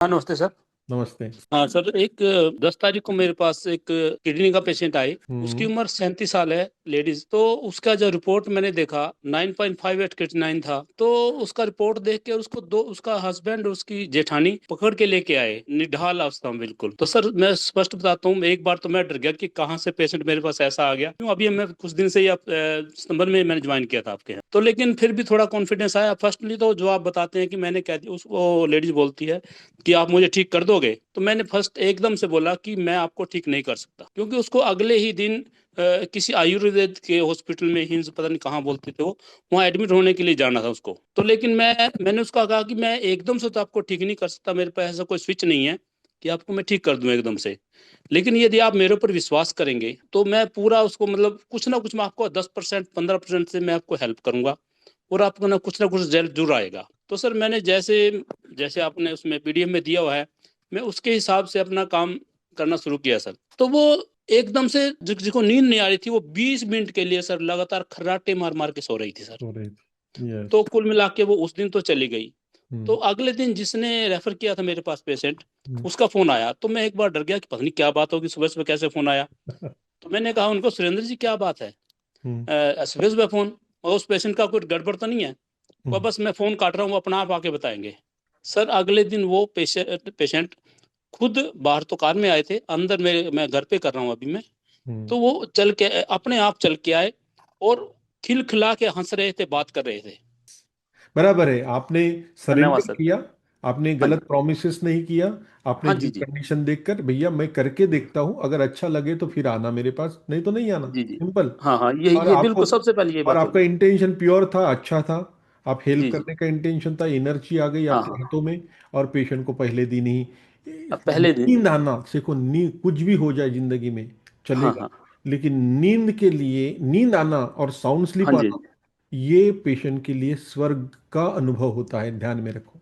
हाँ, नमस्ते सर। नमस्ते। हाँ सर, एक 10 तारीख को मेरे पास एक किडनी का पेशेंट आई। उसकी हम्म। उम्र 37 साल है, लेडीज। तो उसका जो रिपोर्ट मैंने देखा 9.58 क्रिएटिनिन था। तो उसका रिपोर्ट देख के उसको दो उसका हस्बैंड और उसकी जेठानी पकड़ के लेके आए, निढाल अवस्था में बिल्कुल। तो सर मैं स्पष्ट बताता हूँ, एक बार तो मैं डर गया कि कहाँ से पेशेंट मेरे पास ऐसा आ गया। क्यों, अभी मैं कुछ दिन से ही सितंबर में मैंने ज्वाइन किया था आपके यहाँ। तो लेकिन फिर भी थोड़ा कॉन्फिडेंस आया। फर्स्टली तो जो आप बताते हैं कि मैंने कह दिया, उस वो लेडीज बोलती है कि आप मुझे ठीक कर दोगे। तो मैंने फर्स्ट एकदम से बोला कि मैं आपको ठीक नहीं कर सकता, क्योंकि उसको अगले ही दिन किसी आयुर्वेद के हॉस्पिटल में, हिंस पता नहीं कहाँ बोलते थे वो, वहाँ एडमिट होने के लिए जाना था उसको। तो लेकिन मैंने उसका कहा कि मैं एकदम से तो आपको ठीक नहीं कर सकता, मेरे पास ऐसा कोई स्विच नहीं है कि आपको मैं ठीक कर दूं एकदम से। लेकिन यदि आप मेरे ऊपर विश्वास करेंगे तो मैं पूरा उसको, मतलब कुछ ना कुछ मैं आपको 10% 15% से मैं आपको हेल्प करूंगा, और आपको ना कुछ रिजल्ट जरूर आएगा। तो सर मैंने जैसे जैसे आपने उसमें पीडीएफ में दिया हुआ है, मैं उसके हिसाब से अपना काम करना शुरू किया सर। तो वो एकदम से जिसको नींद नहीं आ रही थी, वो 20 मिनट के लिए सर लगातार खर्राटे मार मार के सो रही थी सर। हो रही थी, तो यस। कुल मिला के वो उस दिन तो चली गई। तो हम्म। अगले दिन जिसने रेफर किया था मेरे पास पेशेंट, हम्म। उसका फोन आया। तो मैं एक बार डर गया कि पता नहीं क्या बात होगी, सुबह सुबह कैसे फोन आया। तो मैंने कहा उनको, सुरेंद्र जी क्या बात है, हम्म। सुबह सुबह फोन, और उस पेशेंट का कोई गड़बड़ तो नहीं है? वो हम्म। बस मैं फोन काट रहा हूँ, वो अपना आप आके बताएंगे। सर अगले दिन वो पेशेंट खुद, बाहर तो कार में आए थे, अंदर मेरे मैं घर पे कर रहा हूँ अभी मैं। हम्म। तो वो चल के, अपने आप चल के आए, और खिलखिला के हंस रहे थे, बात कर रहे थे। बराबर है, आपने धन्यवाद सरेंडर सर। किया। आपने हाँ जी। गलत प्रोमिसेस नहीं किया। आपने हाँ जो जी जी। कंडीशन देखकर, भैया मैं करके देखता हूँ, अगर अच्छा लगे तो फिर आना मेरे पास, नहीं तो नहीं आना, जी जी। सिंपल। हाँ हाँ, और ये आपको, बिल्कुल सबसे पहले ये और बात आपका होगी। इंटेंशन प्योर था, अच्छा था। आप हेल्प जी जी। करने का इंटेंशन था, एनर्जी आ गई हाँ आपके हाँ। हाथों में। और पेशेंट को पहले दिन ही अब पहले दिन। नींद आना देखो, नींद कुछ भी हो जाए जिंदगी में हाँ चलेगा, हाँ। लेकिन नींद के लिए, नींद आना और साउंड हाँ स्लीप जी। आना, ये पेशेंट के लिए स्वर्ग का अनुभव होता है, ध्यान में रखो।